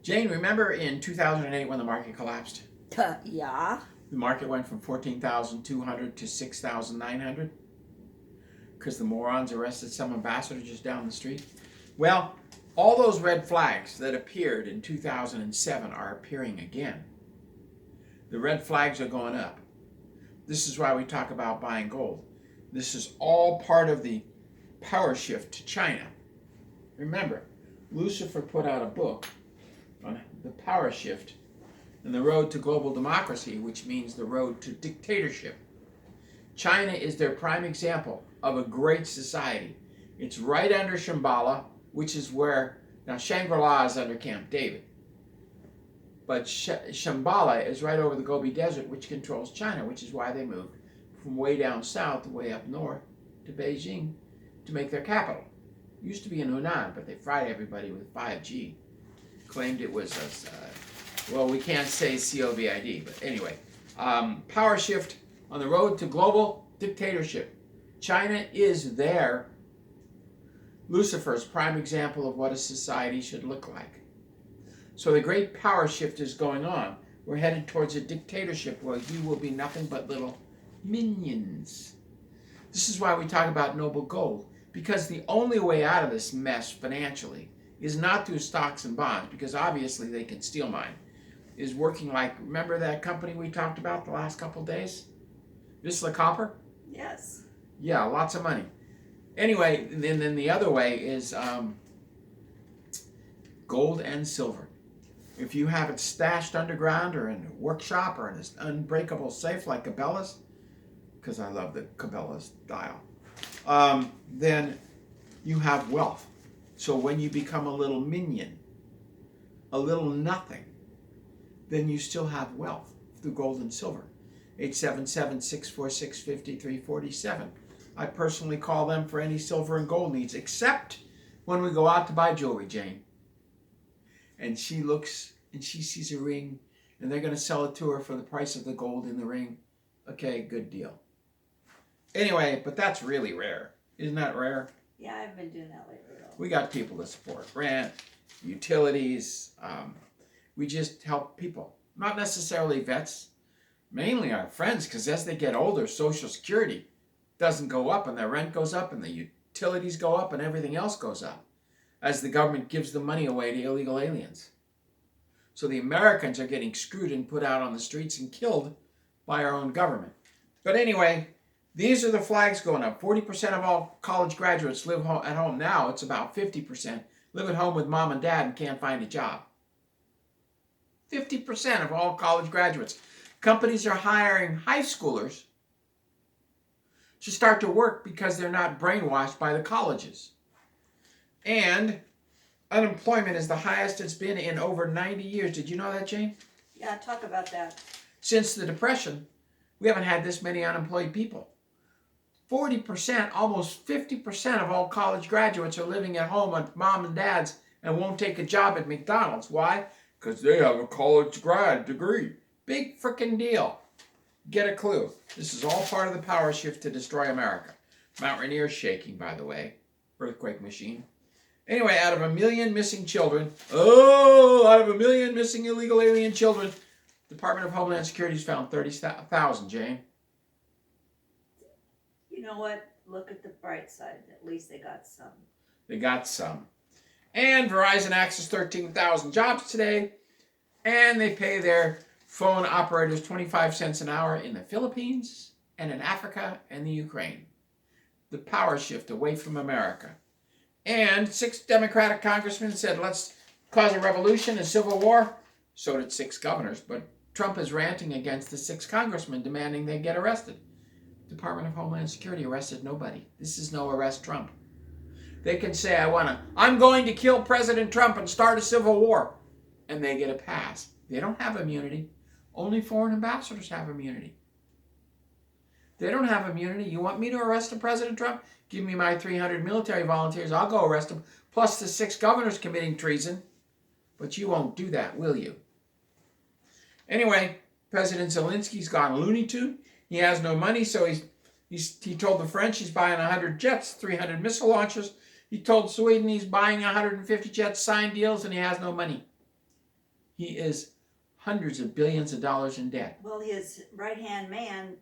Jane, remember in 2008 when the market collapsed? Yeah. The market went from 14,200 to 6,900 because the morons arrested some ambassador just down the street. Well, all those red flags that appeared in 2007 are appearing again. The red flags are going up. This is why we talk about buying gold. This is all part of the power shift to China. Remember, Lucifer put out a book on the power shift and the road to global democracy, which means the road to dictatorship. China is their prime example of a great society. It's right under Shambhala, which is where, now Shangri-La is under Camp David, but Shambhala is right over the Gobi Desert, which controls China, which is why they moved from way down south to way up north to Beijing to make their capital. It used to be in Hunan, but they fried everybody with 5G. Claimed it was, well, we can't say COVID, but anyway. Power shift on the road to global dictatorship. China is there. Lucifer's prime example of what a society should look like. So the great power shift is going on. We're headed towards a dictatorship where you will be nothing but little minions. This is why we talk about noble gold, because the only way out of this mess financially is not through stocks and bonds, because obviously they can steal mine, is working like, remember that company we talked about the last couple of days? Visla Copper? Yes. Yeah, lots of money. Anyway, and then the other way is gold and silver. If you have it stashed underground or in a workshop or in an unbreakable safe like Cabela's, because I love the Cabela's dial, then you have wealth. So when you become a little minion, a little nothing, then you still have wealth through gold and silver. 877-646-5347. I personally call them for any silver and gold needs, except when we go out to buy jewelry, Jane. And she looks and she sees a ring and they're going to sell it to her for the price of the gold in the ring. Okay, good deal. Anyway, but that's really rare. Isn't that rare? Yeah, I've been doing that lately. We got people to support rent, utilities. We just help people, not necessarily vets, mainly our friends, because as they get older, Social Security doesn't go up and their rent goes up and the utilities go up and everything else goes up as the government gives the money away to illegal aliens. So the Americans are getting screwed and put out on the streets and killed by our own government. But anyway, these are the flags going up. 40% of all college graduates live at home now. It's about 50% live at home with mom and dad and can't find a job. 50% of all college graduates. Companies are hiring high schoolers to start to work because they're not brainwashed by the colleges. And unemployment is the highest it's been in over 90 years. Did you know that, Jane? Yeah, talk about that. Since the Depression, we haven't had this many unemployed people. 40%, almost 50% of all college graduates are living at home with mom and dads and won't take a job at McDonald's. Why? Because they have a college grad degree. Big frickin' deal. Get a clue. This is all part of the power shift to destroy America. Mount Rainier's shaking, by the way. Earthquake machine. Anyway, out of 1 million missing children, out of 1 million missing illegal alien children, Department of Homeland Security's found 30,000, Jane. You know what? Look at the bright side. At least they got some. They got some. And Verizon accessed 13,000 jobs today, and they pay their phone operators 25 cents an hour in the Philippines and in Africa and the Ukraine. The power shift away from America. And 6 Democratic congressmen said, let's cause a revolution, a civil war. So did 6 governors, but Trump is ranting against the 6 congressmen demanding they get arrested. Department of Homeland Security arrested nobody. This is no arrest Trump. They can say, I'm going to kill President Trump and start a civil war. And they get a pass. They don't have immunity. Only foreign ambassadors have immunity. They don't have immunity. You want me to arrest President Trump? Give me my 300 military volunteers. I'll go arrest him. Plus the 6 governors committing treason. But you won't do that, will you? Anyway, President Zelensky's gone Looney Tune. He has no money, so he told the French he's buying 100 jets, 300 missile launchers. He told Sweden he's buying 150 jets, signed deals, and he has no money. He is hundreds of billions of dollars in debt. Well, his right-hand man,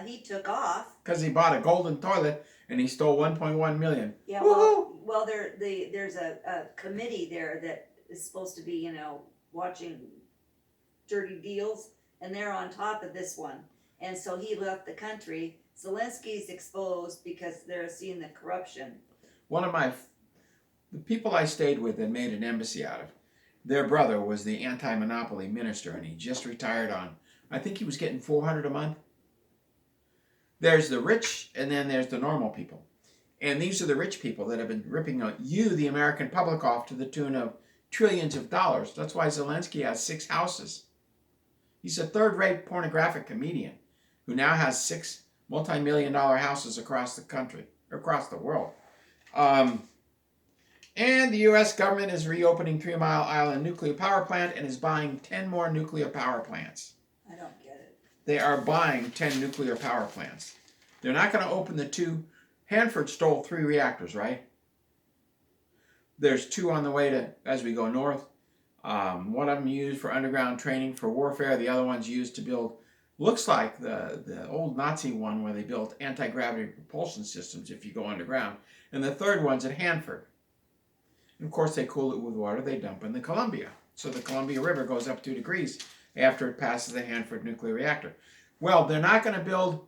he took off. Because he bought a golden toilet and he stole 1.1 million. Yeah, well, there's a committee there that is supposed to be, watching dirty deals, and they're on top of this one. And so he left the country. Zelensky's exposed because they're seeing the corruption. The people I stayed with and made an embassy out of, their brother was the anti-monopoly minister, and he just retired on, I think he was getting $400 a month. There's the rich, and then there's the normal people. And these are the rich people that have been ripping you, the American public, off to the tune of trillions of dollars. That's why Zelensky has 6 houses. He's a third-rate pornographic comedian who now has 6 multi-million-dollar houses across the country, across the world. And the U.S. government is reopening 3 Mile Island nuclear power plant and is buying 10 more nuclear power plants. I don't get it. They are buying 10 nuclear power plants. They're not going to open the 2. Hanford stole 3 reactors, right? There's 2 on the way to, as we go north. One of them used for underground training for warfare. The other one's used to build, looks like the old Nazi one where they built anti-gravity propulsion systems if you go underground. And the third one's at Hanford. And of course, they cool it with water they dump in the Columbia. So the Columbia River goes up 2 degrees after it passes the Hanford nuclear reactor. Well, they're not going to build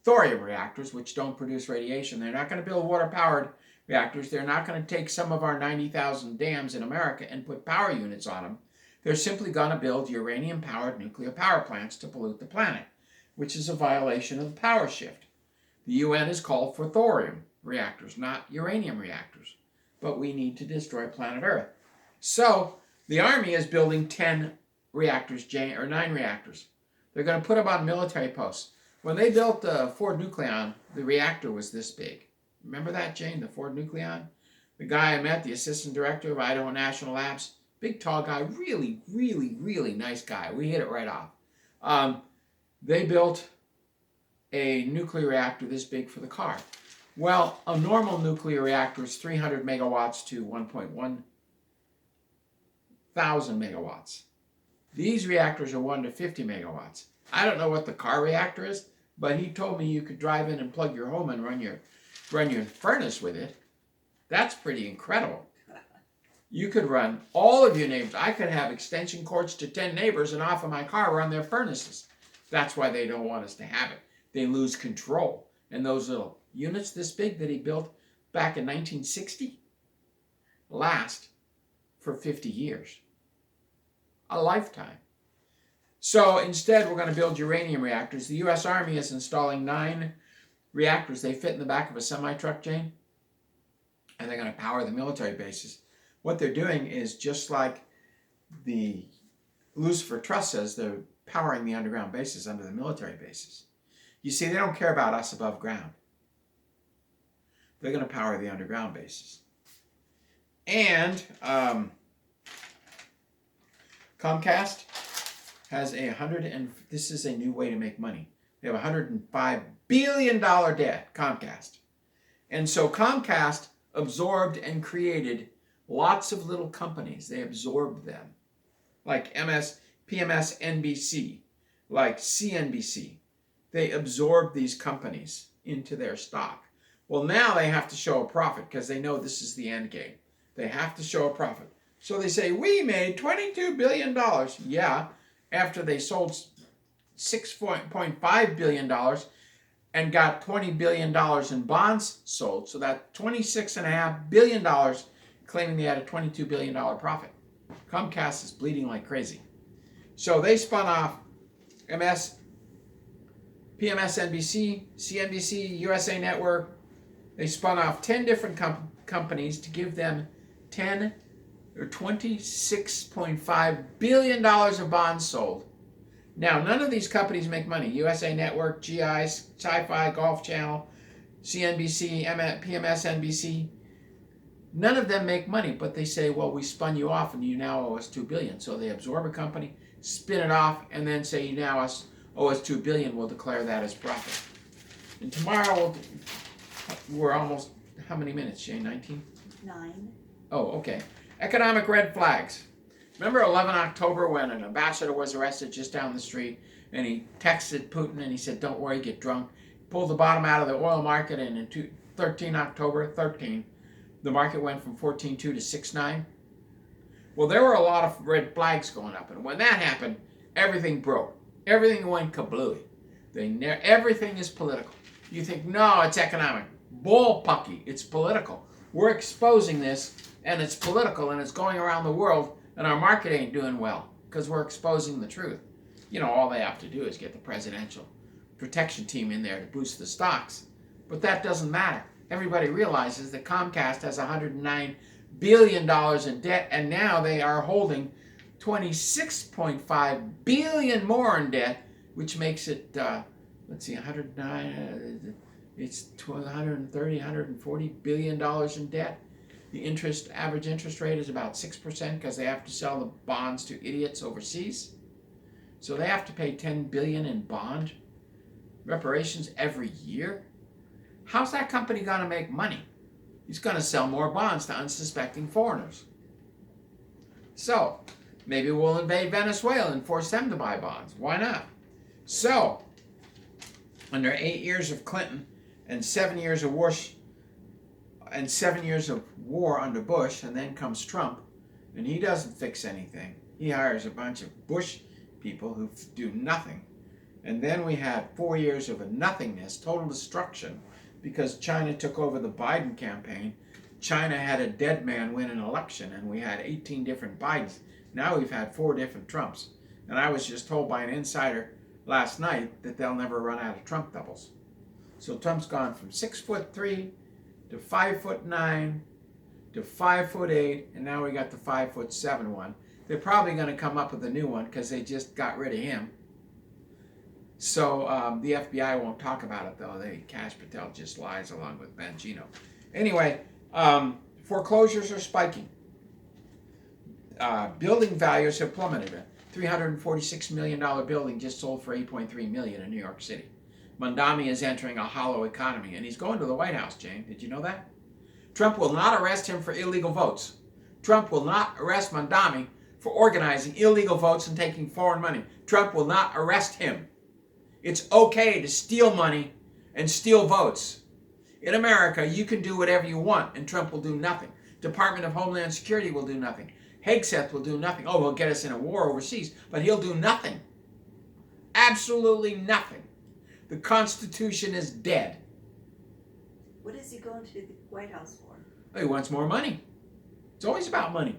thorium reactors, which don't produce radiation. They're not going to build water-powered reactors. They're not going to take some of our 90,000 dams in America and put power units on them. They're simply going to build uranium-powered nuclear power plants to pollute the planet, which is a violation of the power shift. The UN has called for thorium reactors, not uranium reactors. But we need to destroy planet Earth. So the Army is building 10 reactors, or 9 reactors. They're going to put them on military posts. When they built the Ford Nucleon, the reactor was this big. Remember that, Jane, the Ford Nucleon? The guy I met, the assistant director of Idaho National Labs, big, tall guy, really, really, really nice guy. We hit it right off. They built a nuclear reactor this big for the car. Well, a normal nuclear reactor is 300 megawatts to 1.1 thousand megawatts. These reactors are 1 to 50 megawatts. I don't know what the car reactor is, but he told me you could drive in and plug your home and run your furnace with it. That's pretty incredible. You could run all of your neighbors. I could have extension cords to 10 neighbors and off of my car run their furnaces. That's why they don't want us to have it. They lose control. And those little units this big that he built back in 1960 last for 50 years. A lifetime. So instead, we're going to build uranium reactors. The U.S. Army is installing 9 reactors. They fit in the back of a semi-truck, Jane, and they're going to power the military bases. What they're doing is just like the Lucifer Trust says, they're powering the underground bases under the military bases. You see, they don't care about us above ground. They're going to power the underground bases. And Comcast has this is a new way to make money. They have a $105 billion debt, Comcast. And so Comcast absorbed and created lots of little companies. They absorbed them. Like PMS NBC, like CNBC. They absorbed these companies into their stock. Well, now they have to show a profit because they know this is the end game. They have to show a profit. So they say, we made $22 billion. Yeah, after they sold $6.5 billion and got $20 billion in bonds sold. So that $26.5 billion, claiming they had a $22 billion profit. Comcast is bleeding like crazy. So they spun off PMS NBC, CNBC, USA Network. They spun off 10 different companies to give them $26.5 billion of bonds sold. Now, none of these companies make money. USA Network, GI, Sci-Fi, Golf Channel, CNBC, PMS NBC. None of them make money, but they say, well, we spun you off and you now owe us $2 billion. So they absorb a company, spin it off, and then say, you now owe us $2 billion. We'll declare that as profit. And tomorrow, we're almost, how many minutes, Jane? 19? 9. Oh, okay. Economic red flags. Remember 11 October when an ambassador was arrested just down the street, and he texted Putin and he said, "Don't worry, get drunk." Pulled the bottom out of the oil market, and in 13 October 13, the market went from 14.2 to 6.9. Well, there were a lot of red flags going up, and when that happened, everything broke. Everything went kablooey. Everything is political. You think, no, it's economic. Bullpucky. It's political. We're exposing this, and it's political, and it's going around the world, and our market ain't doing well because we're exposing the truth. You know, all they have to do is get the presidential protection team in there to boost the stocks. But that doesn't matter. Everybody realizes that Comcast has $109 billion in debt, and now they are holding $26.5 billion more in debt, which makes it, let's see, 109, it's 130, $140 billion in debt. The average interest rate is about 6% because they have to sell the bonds to idiots overseas. So they have to pay $10 billion in bond reparations every year. How's that company going to make money? He's going to sell more bonds to unsuspecting foreigners. So maybe we'll invade Venezuela and force them to buy bonds. Why not? So, under 8 years of Clinton and 7 years of war, under Bush, and then comes Trump, and he doesn't fix anything. He hires a bunch of Bush people who do nothing. And then we had 4 years of nothingness, total destruction, because China took over the Biden campaign. China had a dead man win an election, and we had 18 different Bidens. Now we've had 4 different Trumps. And I was just told by an insider last night that they'll never run out of Trump doubles. So Trump's gone from 6'3" to 5'9" to 5'8", and now we got the 5'7" one. They're probably going to come up with a new one because they just got rid of him. So the FBI won't talk about it, though. Kash Patel just lies along with Bongino. Anyway, foreclosures are spiking. Building values have plummeted. A $346 million building just sold for $8.3 million in New York City. Mondami is entering a hollow economy, and he's going to the White House, Jane. Did you know that? Trump will not arrest him for illegal votes. Trump will not arrest Mondami for organizing illegal votes and taking foreign money. Trump will not arrest him. It's okay to steal money and steal votes. In America, you can do whatever you want, and Trump will do nothing. Department of Homeland Security will do nothing. Hegseth will do nothing. Oh, he'll get us in a war overseas, but he'll do nothing. Absolutely nothing. The Constitution is dead. What is he going to the White House for? Oh, he wants more money. It's always about money.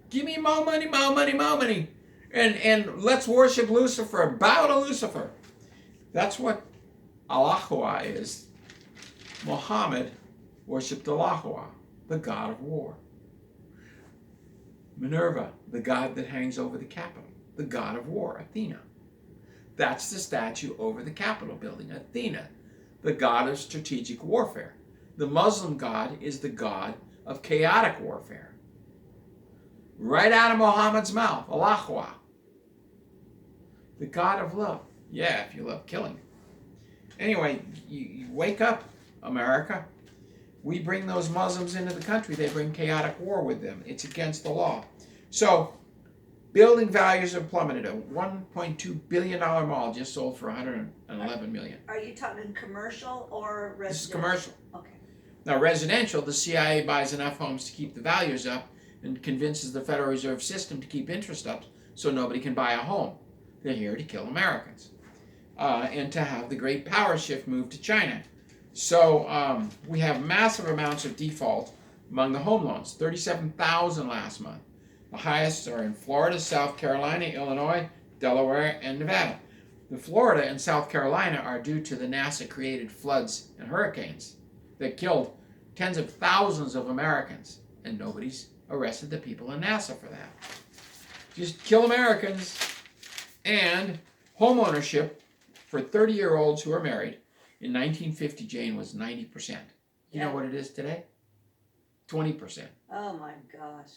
Give me more money, more money, more money. And let's worship Lucifer, bow to Lucifer. That's what Allahua is. Muhammad worshipped Allahua, the god of war. Minerva, the god that hangs over the Capitol, the god of war, Athena. That's the statue over the Capitol building, Athena, the god of strategic warfare. The Muslim god is the god of chaotic warfare. Right out of Muhammad's mouth, Allahua, the god of love. Yeah, if you love killing. Anyway, you wake up, America. We bring those Muslims into the country. They bring chaotic war with them. It's against the law. So, building values have plummeted. A $1.2 billion mall just sold for $111 million. Are you talking commercial or residential? This is commercial. Okay. Now, residential, the CIA buys enough homes to keep the values up and convinces the Federal Reserve System to keep interest up so nobody can buy a home. They're here to kill Americans and to have the great power shift move to China. So we have massive amounts of default among the home loans, 37,000 last month. The highest are in Florida, South Carolina, Illinois, Delaware, and Nevada. The Florida and South Carolina are due to the NASA-created floods and hurricanes that killed tens of thousands of Americans, and nobody's arrested the people in NASA for that. Just kill Americans. And home ownership for 30-year-olds who are married in 1950, Jane, was 90%. You know what it is today? 20%. Oh my gosh.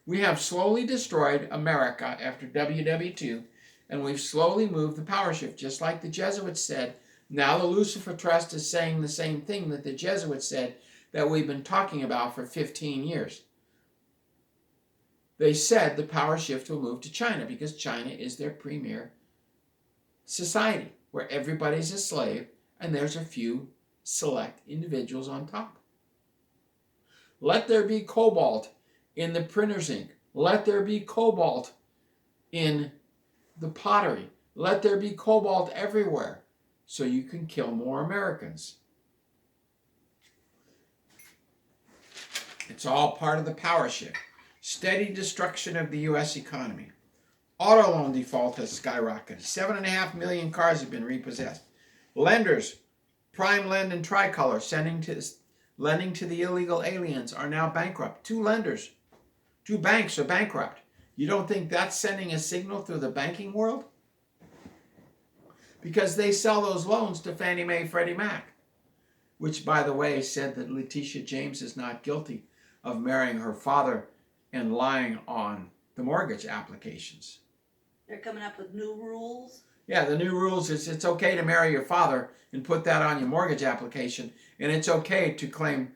We have slowly destroyed America after WW2, and we've slowly moved the power shift, just like the Jesuits said. Now the Lucifer Trust is saying the same thing that the Jesuits said that we've been talking about for 15 years. they said the power shift will move to China because China is their premier society where everybody's a slave and there's a few select individuals on top. Let there be cobalt in the printer's ink. Let there be cobalt in the pottery. Let there be cobalt everywhere so you can kill more Americans. It's all part of the power shift. Steady destruction of the U.S. economy. Auto loan default has skyrocketed. 7.5 million cars have been repossessed. Lenders, Prime Lend and Tricolor, lending to the illegal aliens, are now bankrupt. 2 banks are bankrupt. You don't think that's sending a signal through the banking world? Because they sell those loans to Fannie Mae, Freddie Mac, which, by the way, said that Letitia James is not guilty of marrying her father and lying on the mortgage applications. They're coming up with new rules. Yeah, the new rules is it's okay to marry your father and put that on your mortgage application, and it's okay to claim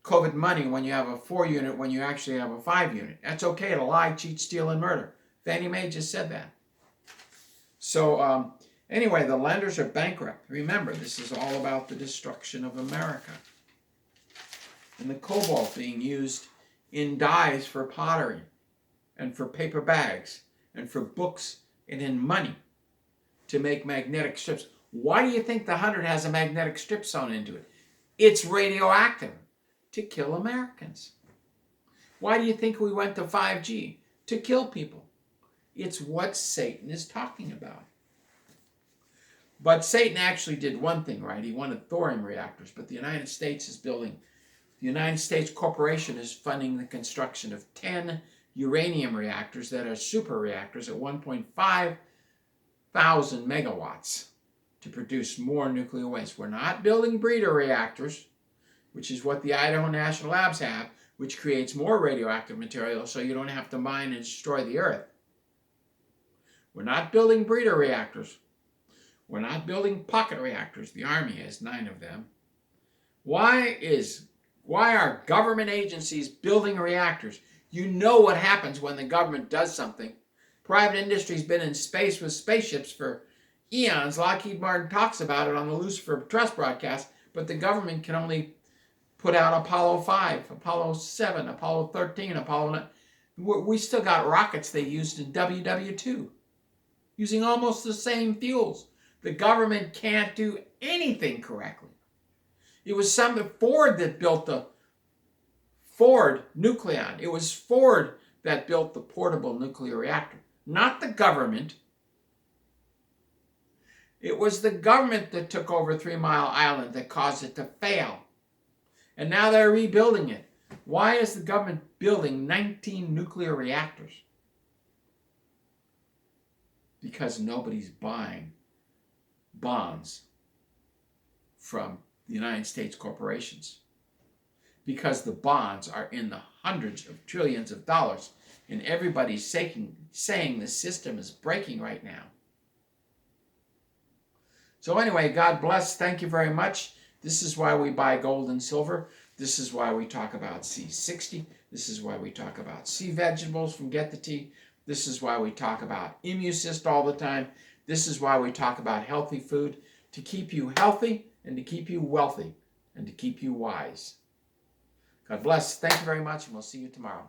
COVID money when you have a 4-unit when you actually have a 5-unit. That's okay to lie, cheat, steal, and murder. Fannie Mae just said that. So anyway, the lenders are bankrupt. Remember, this is all about the destruction of America. And the cobalt being used in dyes for pottery and for paper bags and for books and in money to make magnetic strips. Why do you think the 100 has a magnetic strip sewn into it? It's radioactive to kill Americans. Why do you think we went to 5G? To kill people. It's what Satan is talking about. But Satan actually did one thing right. He wanted thorium reactors, but the United States Corporation is funding the construction of 10 uranium reactors that are super reactors at 1.5 thousand megawatts to produce more nuclear waste. We're not building breeder reactors, which is what the Idaho National Labs have, which creates more radioactive material so you don't have to mine and destroy the earth. We're not building breeder reactors. We're not building pocket reactors. The Army has 9 of them. Why are government agencies building reactors? You know what happens when the government does something. Private industry's been in space with spaceships for eons. Lockheed Martin talks about it on the Lucifer Trust broadcast, but the government can only put out Apollo 5, Apollo 7, Apollo 13, Apollo 9. We still got rockets they used in WW2, using almost the same fuels. The government can't do anything correctly. It was Ford that built the Ford Nucleon. It was Ford that built the portable nuclear reactor, not the government. It was the government that took over 3 Mile Island that caused it to fail. And now they're rebuilding it. Why is the government building 19 nuclear reactors? Because nobody's buying bonds from the United States corporations. Because the bonds are in the hundreds of trillions of dollars, and everybody's saying the system is breaking right now. So anyway, God bless. Thank you very much. This is why we buy gold and silver. This is why we talk about C60. This is why we talk about C vegetables from Get the Tea. This is why we talk about Immucyst all the time. This is why we talk about healthy food, to keep you healthy and to keep you wealthy and to keep you wise. God bless. Thank you very much, and we'll see you tomorrow.